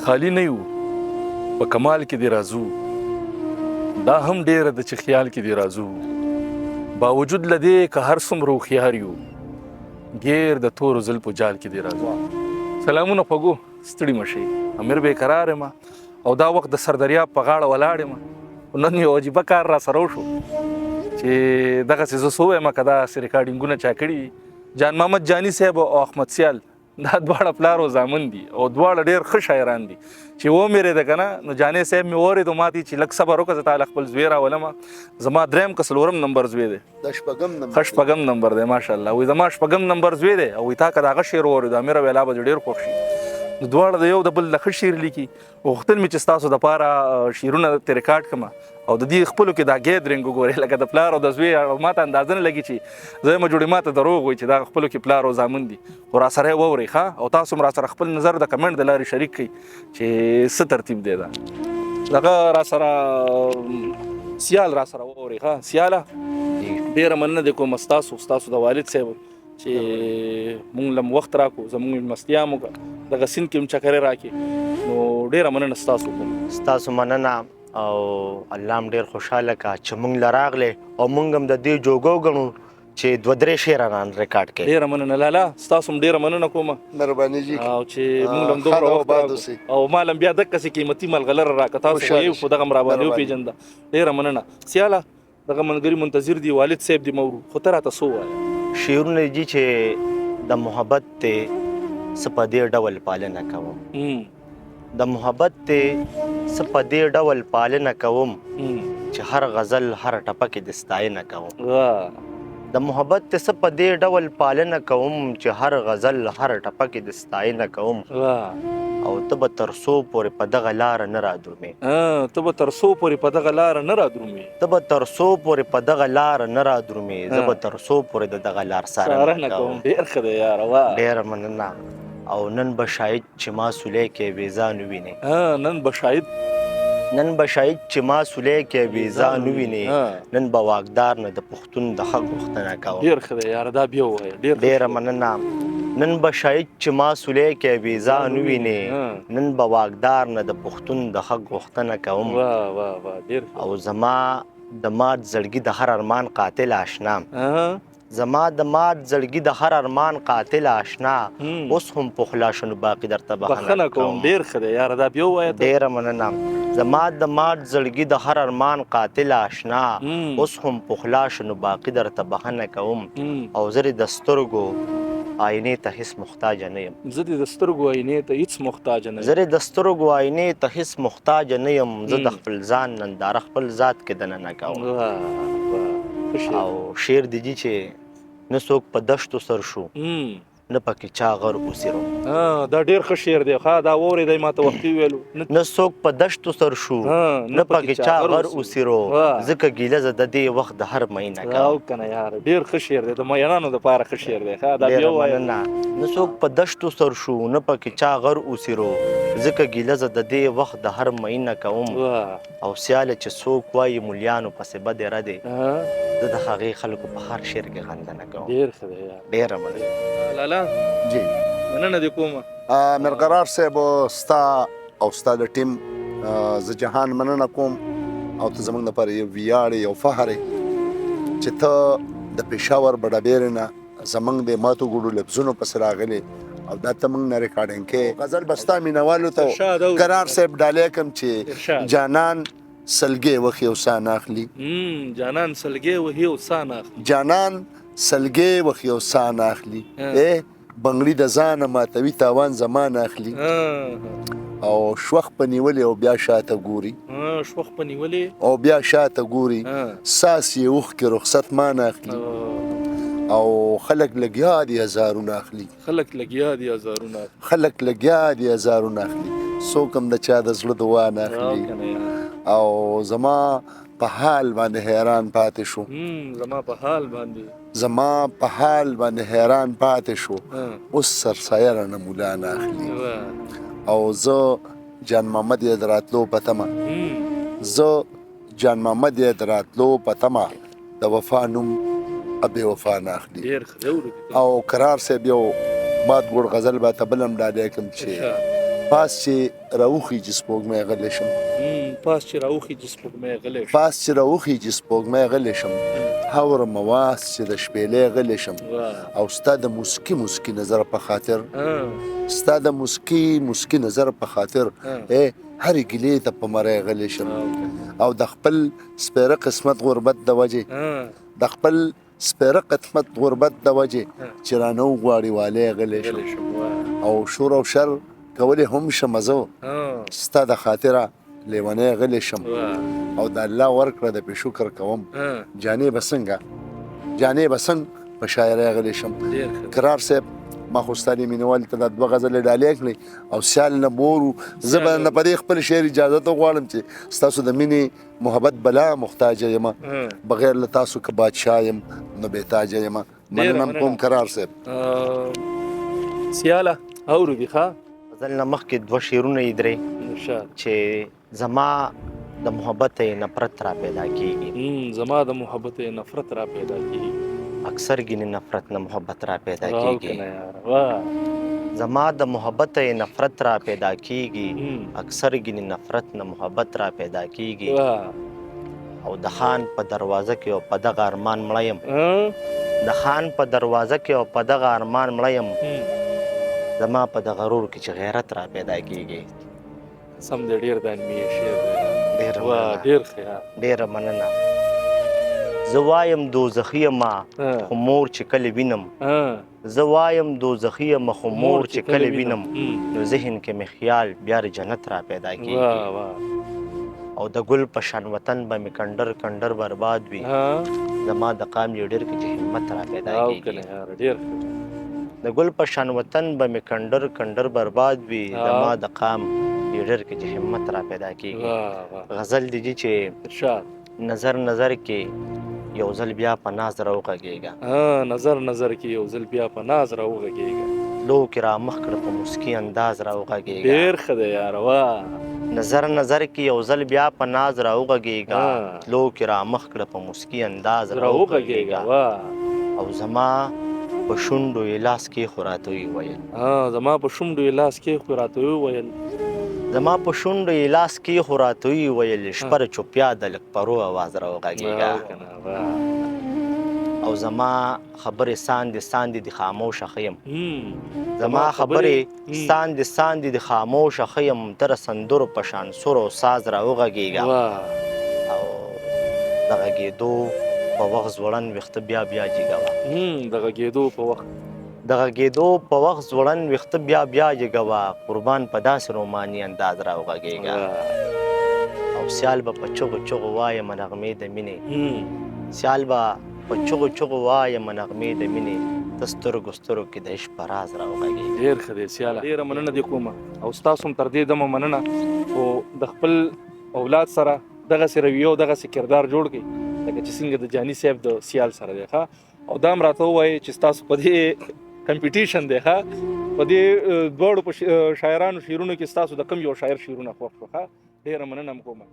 خالی نه یو په کمال کې دې رازو دا هم ډېره ده چې خیال کې دې رازو باوجود له دې که هر څومره هوښیار یو ګیر د تورو زلفو جال کې دې رازو سلامونه خوږو ستړي مه شئ امیر بېقرار یم او دا وخت د سردریاب په غاړه ولاړ یم نن یو عجیبه کار را سره وشو چې دغسې زه څه ووایم که داسې ریکارډینګونه چا کړي دي جان محمد جاني صاحب او احمد سیال دا دواړه پلار او زامن دي او دواړه ډېر ښه شاعران دي چې ومېرېده که نه نو جانې صاحب مې واورېدو ما ته چې لږ صبر وکړه زه تعالی خپل زوی راولمه زما درېیم که څلورم نمبر زوی دی ښه شپږم نمبر دی ماشاءالله وایي زما شپږم نمبر زوی دی او وایي تا که د هغه شعر واورېدو امیر ویلا به دې ډېر خوښ شي نو دواړه د یو د بل د ښه شعر لیکي غوښتل مې چې ستاسو دپاره شعرونه ترې ریکارډ کړمه او د دې خپلو کې دا ګیدرینګ وګورئ لکه د پلار او د زوی ما ته اندازه نه لګي چې زه یم جوړې ما ته دروغ وایي چې دا خپلو کې پلار او زامن دي خو را سره یې واورئ ښه او تاسو هم را سره خپل نظر د کمنټ د لارې شریک کړئ چې څه ترتیب دی دا دغه را سره سیال را سره واورئ ښه سیاله ډېره مننه دې کوم ستاسو د والد صاحب چې مونږ لم وخت راکړو زمونږ مېلمستیا مو دغه سیند کې هم چکرې راکړې نو ډېره مننه ستاسو کوم ستاسو مننه او الله هم ډېر خوشحاله که چې مونږ له راغلې او مونږ هم د دې جوګو ګڼو چې دوه درې شعران ریکارډ کړي ډېره مننه لالا ستاسو هم ډېره مننه کومه مهرباني جي او چې مونږ له هم دومره وخت او ما له هم بیا دقسې قیمتي ملغلره راکړه تاسو ویو خو دغه هم راباندې وپېژنده ډېره مننه سیاله دغه ملګري منتظر دي والد صاحب دي مورو خو ته راته څه ووایه شعرونه دي چې د محبت ته څه په دې ډول پالنه کوم د محبت ته څه په دې ډول پالنه کوم چې هر غزل هر ټپه کې د ستاینه کوم د محبت ته څه په دې ډول پالنه کوم چې هر غزل هر ټپه کې د ستاینه کوم او ته به تر څو پورې په دغه لاره نه رادرومې ته به تر څو پورې په دغه لاره نه رادرومې ته به تر څو پورې په دغه لاره نه رادرومې زه به تر څو پورې د دغه لار څارنه کوم ډېر ښه دی یاره وا ډېره مننه او نن به شاید چې ما سولی کې ویزا نه وینې نن به شاید چې ما سولی کې ویزا نه وینې نن به واکدار نه د پښتون د حق غوښتنه کوم ډېر ښه دی یاره دا بیا ووایه ډېره مننه نن به شاید چې ما سولی کې ویزا نه وینې نن به واکدار نه د پښتون د حق غوښتنه کوم او زما د مات زړګي د هر ارمان قاتل آشنا زما د مات زړګي د هر ارمان قاتل آشنا اوس هم پخلا شنو باقي درته بخښنه کوم ډېر ښه دی یاره دا بیا ووایه ډېره مننه زما د مات زړګي د هر ارمان قاتل آشنا اوس هم پخلا شنو باقي درته بخښنه کوم او زه د سترګو آینې ته هیڅ محتاج نه یم زه د سترګو آینې ته هیڅ محتاج نه یم زه د سترګو آینې ته هیڅ محتاج نه یم زه د خپل ځان ننداره خپل ذات کې دننه کوم او شعر دی جي چې نه څوک په دشتو سر شو نه پکې چا غر اوسېرو دا ډېر ښه شعر دی ښه دا واورېدی ما ته وختي ویلو نه څوک په دشتو سر شو نه پکې چا غر اوسېرو ځکه ګیله زه د دې وخت د هر مینه کوم او که نه یاره ډېر ښه شعر دی د مینانو دپاره ښه شعر دی ښه دا بیا ووایه نه څوک په دشتو سر شو نه پکې چا غر اوسېرو ځکه ګیله زه د دې وخت د هر مینه کوم او سیاله چې څوک وایي مولیانو پسې بدې ردې زه د هغې خلکو په هر شعر کې غندنه کوم ډېر ښه دی یاره ډېره مننه لالا جی مننه دې کومه مرقرار صاحب ستا او ستا د ټیم زه جهان مننه کوم او ته زموږ لپاره یو ویاړ یو فخر چې ته د پېښور بډابېرې نه زموږ د ماتو ګوډو لفظونو پسې راغلې او دا ته موږ نه ریکارډینګ کې غزل به ستا مینوالو ته قرار صاحب ډالۍ کړم چې جانان سلګې وخې او سا نه اخلي جانان سلګې وهي او سا نه اخلي جانان سلګې وخې او سا نه اخلي بنګړي د ځانه ماتوي تاوان زمان اخلي او شوخ په نیولې او بیا شاته ګوري شوخ په نیولې او بیا شاته ګوري ساس یې اوښکې رخصت مان اخلي او خلک لګیا دي هزارونه اخلي خلک لګیا دي هزارونه اخلي څوک هم د چا د زړه دوا نه اخلي او زما په حال باندې حیران پاتې شو اوس سرسایه رانه مولا نه اخلي او زه جان محمد یې د راتلو په تمه د وفا نوم بې وفا نه اخلي او قرار صاحب یو مات ګوړ غزل به ته بل هم ډالۍ کړم چې پاس چې راوخیږي سپوږمۍ غلی شم پاس چې راوخیږي سپوږمۍ غلی شم پاس چې راوخیږي سپوږمۍ غلی شم هوره مواس چې د شپېلې غلی شم او ستا د موسکي موسکي نظر په خاطر ستا د موسکي موسکي نظر په خاطر هرې ګیلې ته په مری غلی شم او د خپل سپېره قسمت غربت د وجې د خپل سپېره قسمت غربت د وجې چې رانه وغواړي والی غلی شم او شور او شر کولی هم شم زه ستا د خاطره لیونی غلی شم او د الله ورکړه د پې شکر کوم جانې به څنګه په شاعرۍ غلی شم کرار صاحب ما خو ستا دې مینوالي ته دا 2 غزلې ډالۍ کړې او سیال نه مور زه به نه په دې خپل شعر اجازه ته غواړم چې ستاسو د مینې محبت بلا محتاجه یم بغیر له تاسو که بادشاه یم نو بېتاجه یم مننه کوم کرار صاحب سیاله اورو دي ښه غزل نه مخکې 2 شعرونه یې درې چې زما د محبت نفرت را پیدا کیږي زما د محبت نفرت را پیدا کیږي اکثر ګینې نفرت نه محبت را پیدا کیږي زما د محبت نفرت را پیدا کیږي اکثر ګینې نفرت نه محبت را پیدا کیږي او د خان په دروازه کې او په دغه ارمان مړه یم د خان په دروازه کې او په دغه ارمان مړه یم زما په دغه غرور کې چې غیرت را پیدا کیږي سم دې ډېر دانمي شعر ډېره مننه زه وایم دوزخي یمه خو مور چې کله وینم زه وایم دوزخي یمه خو مور چې کله وینم نو ذهن کې مې خیال بیا جنت را پیدا کیږي او د ګل په شان وطن به مې کنډر کنډر برباد وي زما د قام یو ډېر کې چې همت را پیدا کیږي د ګل په شان وطن به مې کنډر کنډر برباد وي زما د قام یو ډېر کې چې همت را پیدا کیږي غزل دی چې نظر نظر کې یو ځل بیا په ناز راوغږېږه نظر نظر کې یو ځل بیا په ناز راوغږېږه لو کې را مخ کړه په مسکي انداز راوغږېږه ډېر ښه دی یاره واه نظر نظر کې یو ځل بیا په ناز راوغږېږه لو کې را مخ کړه په مسکي انداز راوغږېږه او زما په شونډو یې لاس کې خو راته وویل زما په شونډو یې لاس کې خو راته وویل زما په شونډو یې لاس کې خو راته وویل شپره چوپیا د لږ پرو اواز راوغږېږه او زما خبرې ساندې ساندې د خاموشه ښه یم زما خبرې ساندې ساندې د خاموشه ښه یم ته د سندرو په شان سور او ساز راوغږېږه او د غږېدو په وخت ځوړن ویښته بیا بیا جګوه د غږېدو په وخت ځوړن ویښته بیا بیا جګوه قربان په داسې روماني انداز راوغږېږه او سیال به په چغو چغو وایم نغمې د مینې سیال به په چغو چغو وایم نغمې د مینې ته سترګو سترګو کې د عشق په راز راوغږېږه ډېر ښه دی سیاله ډېره مننه دې کومه او ستاسو هم تر دې دمه مننه خو د خپل اولاد سره دغسې رویه او دغسې کردار جوړ کړئ لکه چې څنګه د جاني صاحب د سیال سره دی ښه او دا هم راته ووایي چې ستاسو په دې کمپیټیشن دی ښه په دې دواړو په شاعرانو شعرونو کې ستاسو د کوم یو شاعر شعرونه خوښ شو ښه ډېره مننه هم کومه